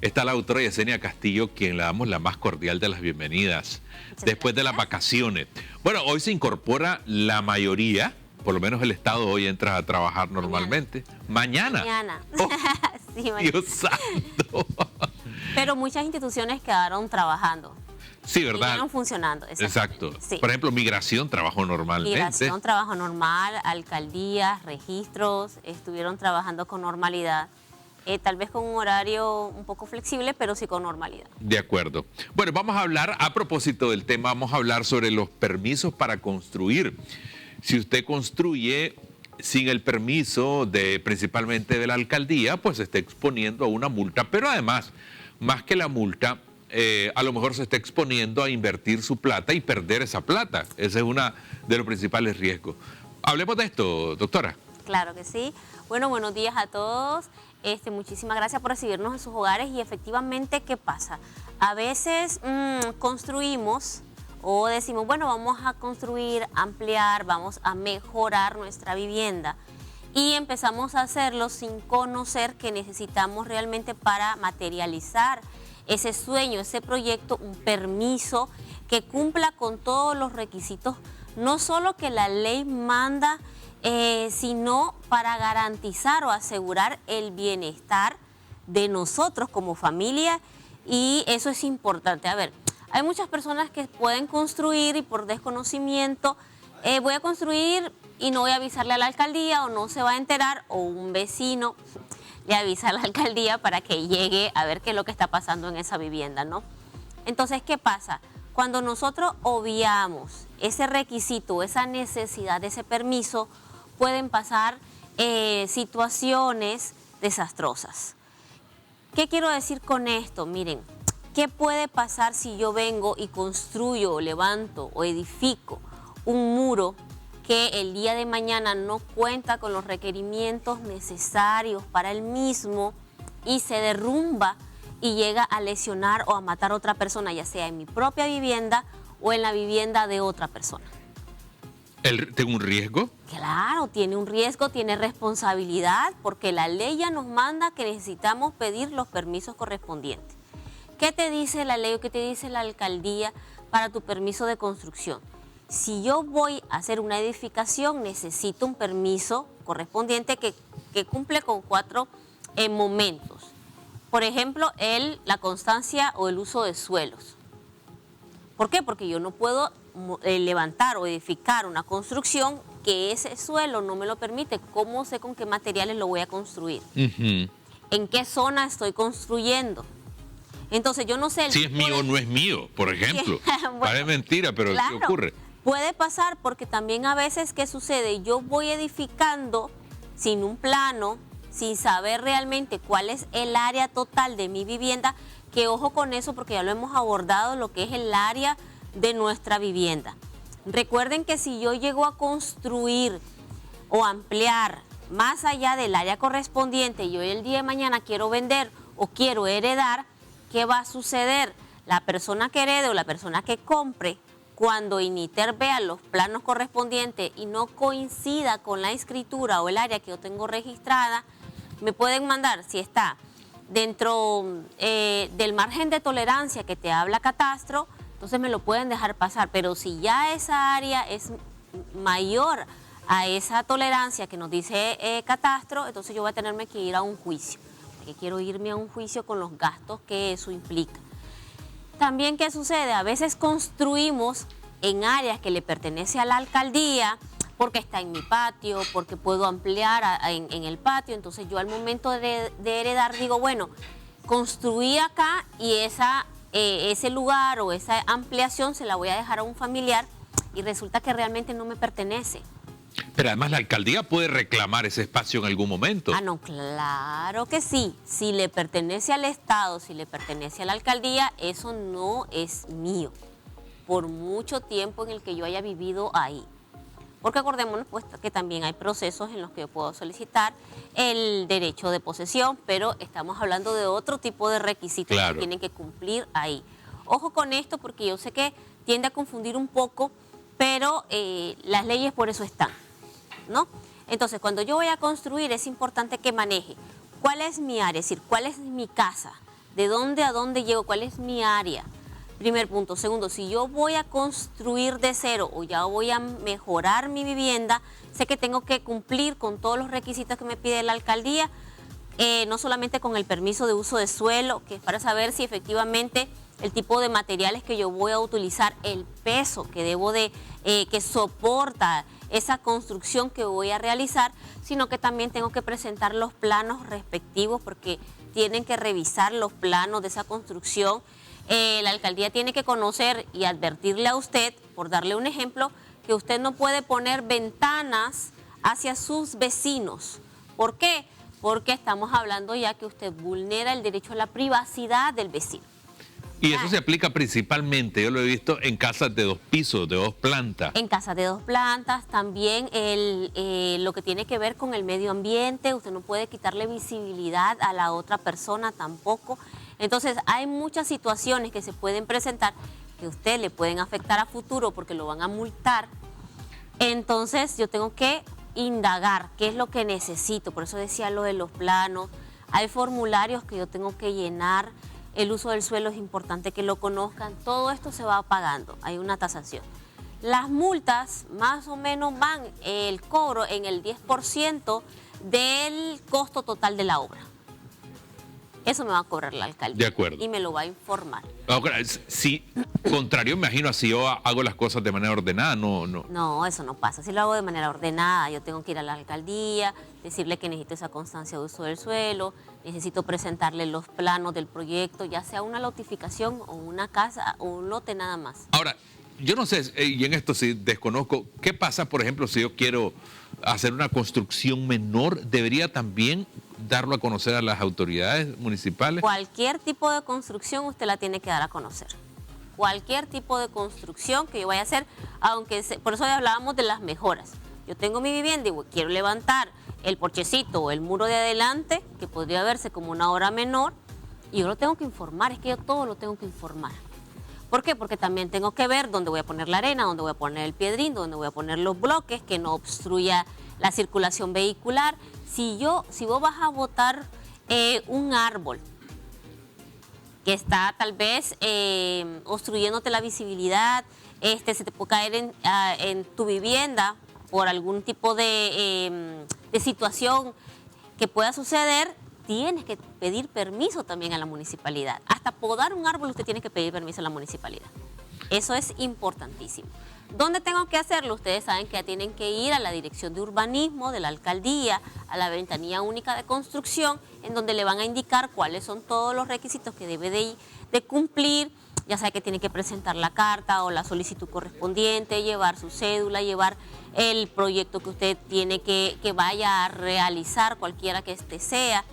está la doctora Yesenia Castillo, quien le damos la más cordial de las bienvenidas después de las vacaciones. Bueno, hoy se incorpora la mayoría, por lo menos el Estado hoy entra a trabajar normalmente. Mañana. Oh, Sí, mañana. Dios santo. Pero muchas instituciones quedaron trabajando. Sí, ¿verdad? Siguieron funcionando. Exacto. Sí. Por ejemplo, migración trabajó normalmente. Migración, trabajo normal, alcaldías, registros, estuvieron trabajando con normalidad. Tal vez con un horario un poco flexible, pero sí con normalidad. De acuerdo. Bueno, vamos a hablar, a propósito del tema, vamos a hablar sobre los permisos para construir. Si usted construye sin el permiso principalmente de la alcaldía, pues se está exponiendo a una multa, pero además, más que la multa, a lo mejor se está exponiendo a invertir su plata y perder esa plata. Ese es uno de los principales riesgos. Hablemos de esto, doctora. Claro que sí. Bueno, buenos días a todos. Muchísimas gracias por recibirnos en sus hogares. Y efectivamente, ¿qué pasa? A veces construimos o decimos, bueno, vamos a construir, ampliar, vamos a mejorar nuestra vivienda. Y empezamos a hacerlo sin conocer que necesitamos realmente para materializar ese sueño, ese proyecto, un permiso que cumpla con todos los requisitos, no solo que la ley manda, sino para garantizar o asegurar el bienestar de nosotros como familia, y eso es importante. A ver, hay muchas personas que pueden construir y por desconocimiento, voy a construir y no voy a avisarle a la alcaldía, o no se va a enterar, o un vecino le avisa a la alcaldía para que llegue a ver qué es lo que está pasando en esa vivienda, ¿no? Entonces, ¿qué pasa? Cuando nosotros obviamos ese requisito, esa necesidad de ese permiso, pueden pasar situaciones desastrosas. ¿Qué quiero decir con esto? Miren, ¿qué puede pasar si yo vengo y construyo, o levanto o edifico un muro que el día de mañana no cuenta con los requerimientos necesarios para el mismo y se derrumba y llega a lesionar o a matar a otra persona, ya sea en mi propia vivienda o en la vivienda de otra persona? ¿Tengo un riesgo? Claro, tiene un riesgo, tiene responsabilidad, porque la ley ya nos manda que necesitamos pedir los permisos correspondientes. ¿Qué te dice la ley o qué te dice la alcaldía para tu permiso de construcción? Si yo voy a hacer una edificación, necesito un permiso correspondiente que cumple con 4 momentos. Por ejemplo, la constancia o el uso de suelos. ¿Por qué? Porque yo no puedo levantar o edificar una construcción que ese suelo no me lo permite. ¿Cómo sé con qué materiales lo voy a construir? ¿En qué zona estoy construyendo? Entonces yo no sé... Si es mío o no es mío, por ejemplo. Bueno, parece mentira, pero claro, ¿qué ocurre? Puede pasar, porque también a veces, ¿qué sucede? Yo voy edificando sin un plano, sin saber realmente cuál es el área total de mi vivienda, que ojo con eso, porque ya lo hemos abordado, lo que es el área de nuestra vivienda. Recuerden que si yo llego a construir o ampliar más allá del área correspondiente y yo el día de mañana quiero vender o quiero heredar, ¿qué va a suceder? La persona que herede o la persona que compre, cuando INITER vea los planos correspondientes y no coincida con la escritura o el área que yo tengo registrada, me pueden mandar, si está dentro del margen de tolerancia que te habla Catastro, entonces me lo pueden dejar pasar. Pero si ya esa área es mayor a esa tolerancia que nos dice Catastro, entonces yo voy a tenerme que ir a un juicio, porque quiero irme a un juicio con los gastos que eso implica. También, ¿qué sucede? A veces construimos en áreas que le pertenece a la alcaldía, porque está en mi patio, porque puedo ampliar en el patio. Entonces yo al momento de heredar digo, bueno, construí acá y ese lugar o esa ampliación se la voy a dejar a un familiar, y resulta que realmente no me pertenece. Pero además la alcaldía puede reclamar ese espacio en algún momento. Ah, no, claro que sí. Si le pertenece al Estado, si le pertenece a la alcaldía, eso no es mío, por mucho tiempo en el que yo haya vivido ahí. Porque acordémonos pues, que también hay procesos en los que yo puedo solicitar el derecho de posesión, pero estamos hablando de otro tipo de requisitos que tienen que cumplir ahí. Ojo con esto, porque yo sé que tiende a confundir un poco, pero las leyes por eso están, ¿no? Entonces, cuando yo voy a construir, es importante que maneje cuál es mi área, es decir, cuál es mi casa, ¿De dónde a dónde llego? ¿Cuál es mi área? Primer punto. Segundo, si yo voy a construir de cero o ya voy a mejorar mi vivienda, sé que tengo que cumplir con todos los requisitos que me pide la alcaldía, no solamente con el permiso de uso de suelo, que es para saber si efectivamente el tipo de materiales que yo voy a utilizar, el peso que debo de, que soporta esa construcción que voy a realizar, sino que también tengo que presentar los planos respectivos porque tienen que revisar los planos de esa construcción. La alcaldía tiene que conocer y advertirle a usted, por darle un ejemplo, que usted no puede poner ventanas hacia sus vecinos. ¿Por qué? Porque estamos hablando ya que usted vulnera el derecho a la privacidad del vecino. Y eso se aplica principalmente, yo lo he visto en casas de 2 pisos, de 2 plantas. En casas de 2 plantas, también lo que tiene que ver con el medio ambiente, usted no puede quitarle visibilidad a la otra persona tampoco. Entonces hay muchas situaciones que se pueden presentar que a usted le pueden afectar a futuro porque lo van a multar. Entonces yo tengo que indagar qué es lo que necesito, por eso decía lo de los planos. Hay formularios que yo tengo que llenar. El uso del suelo es importante que lo conozcan. Todo esto se va pagando, hay una tasación. Las multas más o menos van el cobro en el 10% del costo total de la obra. Eso me va a cobrar la alcaldía. De acuerdo. Y me lo va a informar. Ahora, si contrario, me imagino, si yo hago las cosas de manera ordenada, no. No, eso no pasa. Si lo hago de manera ordenada, yo tengo que ir a la alcaldía, decirle que necesito esa constancia de uso del suelo, necesito presentarle los planos del proyecto, ya sea una lotificación o una casa o un lote nada más. Ahora, yo no sé, y en esto sí desconozco, ¿qué pasa, por ejemplo, si yo quiero hacer una construcción menor? ¿Debería también darlo a conocer a las autoridades municipales? Cualquier tipo de construcción usted la tiene que dar a conocer. Cualquier tipo de construcción que yo vaya a hacer, por eso ya hablábamos de las mejoras. Yo tengo mi vivienda y quiero levantar el porchecito o el muro de adelante, que podría verse como una obra menor, y yo lo tengo que informar, es que yo todo lo tengo que informar. ¿Por qué? Porque también tengo que ver dónde voy a poner la arena, dónde voy a poner el piedrín, dónde voy a poner los bloques, que no obstruya la circulación vehicular. Si vos vas a botar un árbol que está tal vez obstruyéndote la visibilidad, se te puede caer en tu vivienda por algún tipo de situación que pueda suceder, tienes que pedir permiso también a la municipalidad. Hasta podar un árbol usted tiene que pedir permiso a la municipalidad. Eso es importantísimo. ¿Dónde tengo que hacerlo? Ustedes saben que ya tienen que ir a la Dirección de Urbanismo de la Alcaldía, a la Ventanilla Única de Construcción, en donde le van a indicar cuáles son todos los requisitos que debe de cumplir. Ya sea que tiene que presentar la carta o la solicitud correspondiente, llevar su cédula, llevar el proyecto que usted tiene que vaya a realizar, cualquiera que este sea.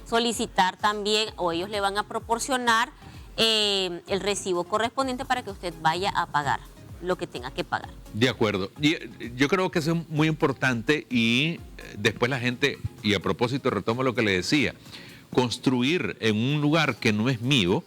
Solicitar también, o ellos le van a proporcionar el recibo correspondiente para que usted vaya a pagar lo que tenga que pagar. De acuerdo. Y yo creo que eso es muy importante y después la gente, y a propósito retomo lo que le decía, construir en un lugar que no es mío,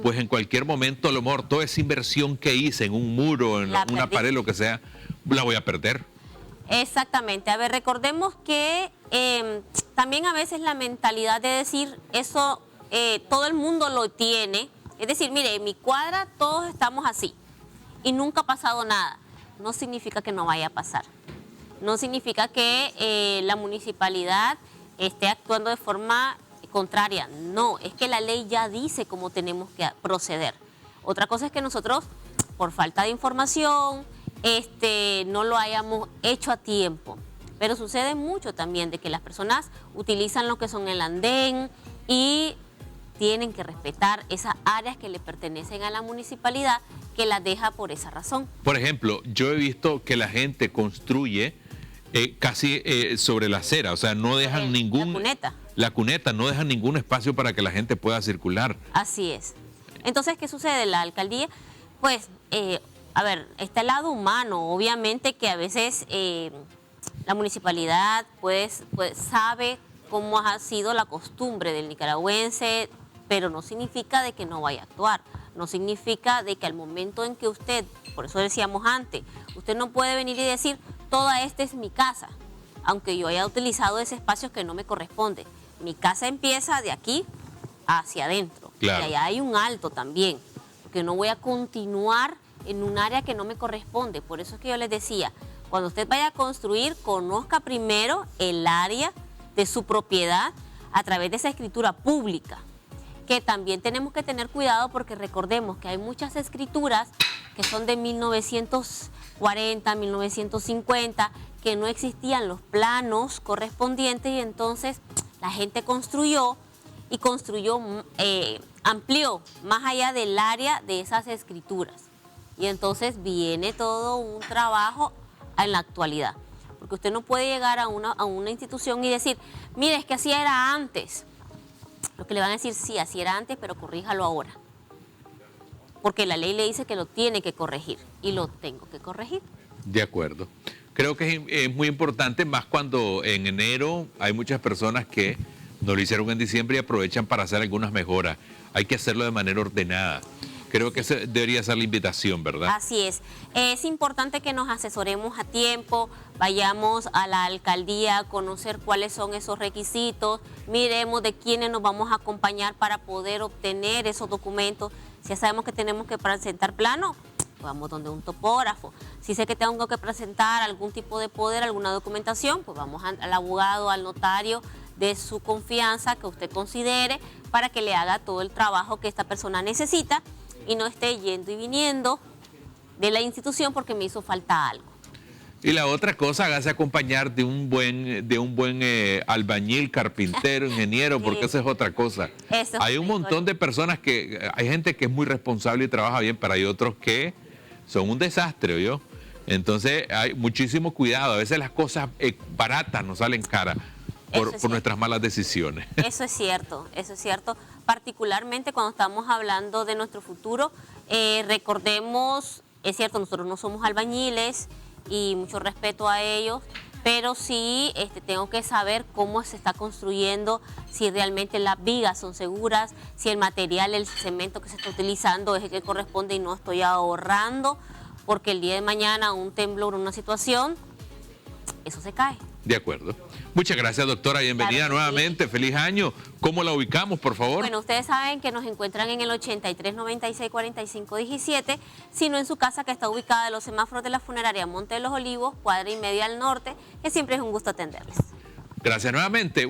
pues en cualquier momento a lo mejor toda esa inversión que hice en un muro, en una pared, lo que sea, la voy a perder. Exactamente. A ver, recordemos que también a veces la mentalidad de decir eso todo el mundo lo tiene. Es decir, mire, en mi cuadra todos estamos así y nunca ha pasado nada. No significa que no vaya a pasar. No significa que la municipalidad esté actuando de forma contraria. No, es que la ley ya dice cómo tenemos que proceder. Otra cosa es que nosotros, por falta de información, no lo hayamos hecho a tiempo. Pero sucede mucho también de que las personas utilizan lo que son el andén y tienen que respetar esas áreas que le pertenecen a la municipalidad, que las deja por esa razón. Por ejemplo, yo he visto que la gente construye casi sobre la acera, o sea, no dejan La cuneta. La cuneta, no dejan ningún espacio para que la gente pueda circular. Así es. Entonces, ¿qué sucede? La alcaldía, pues, a ver, está el lado humano. Obviamente que a veces la municipalidad pues sabe cómo ha sido la costumbre del nicaragüense, pero no significa de que no vaya a actuar. No significa de que al momento en que usted, por eso decíamos antes, usted no puede venir y decir, toda esta es mi casa, aunque yo haya utilizado ese espacio que no me corresponde. Mi casa empieza de aquí hacia adentro. Claro. Y allá hay un alto también, porque no voy a continuar en un área que no me corresponde. Por eso es que yo les decía, cuando usted vaya a construir, conozca primero el área de su propiedad a través de esa escritura pública, que también tenemos que tener cuidado porque recordemos que hay muchas escrituras que son de 1940, 1950, que no existían los planos correspondientes y entonces la gente construyó y amplió más allá del área de esas escrituras. Y entonces viene todo un trabajo en la actualidad. Porque usted no puede llegar a una institución y decir, mire, es que así era antes. Lo que le van a decir, sí, así era antes, pero corríjalo ahora. Porque la ley le dice que lo tiene que corregir y lo tengo que corregir. De acuerdo. Creo que es muy importante, más cuando en enero hay muchas personas que no lo hicieron en diciembre y aprovechan para hacer algunas mejoras. Hay que hacerlo de manera ordenada. Creo que esa debería ser la invitación, ¿verdad? Así es. Es importante que nos asesoremos a tiempo, vayamos a la alcaldía a conocer cuáles son esos requisitos, miremos de quiénes nos vamos a acompañar para poder obtener esos documentos. Si ya sabemos que tenemos que presentar plano, vamos donde un topógrafo. Si sé que tengo que presentar algún tipo de poder, alguna documentación, pues vamos al abogado, al notario de su confianza que usted considere para que le haga todo el trabajo que esta persona necesita y no esté yendo y viniendo de la institución porque me hizo falta algo. Y la otra cosa, hágase acompañar de un buen albañil, carpintero, ingeniero, porque esa es otra cosa. Hay un montón de personas hay gente que es muy responsable y trabaja bien, pero hay otros que son un desastre, ¿yo? Entonces hay muchísimo cuidado. A veces las cosas baratas nos salen caras por nuestras malas decisiones. Eso es cierto, particularmente cuando estamos hablando de nuestro futuro. Recordemos, es cierto, nosotros no somos albañiles y mucho respeto a ellos, pero sí tengo que saber cómo se está construyendo, si realmente las vigas son seguras, si el material, el cemento que se está utilizando es el que corresponde y no estoy ahorrando, porque el día de mañana un temblor, una situación, eso se cae. De acuerdo. Muchas gracias, doctora. Bienvenida nuevamente. Sí. Feliz año. ¿Cómo la ubicamos, por favor? Bueno, ustedes saben que nos encuentran en el 83 96 45 17, sino en su casa que está ubicada en los semáforos de la funeraria Monte de los Olivos, cuadra y media al norte, que siempre es un gusto atenderles. Gracias nuevamente.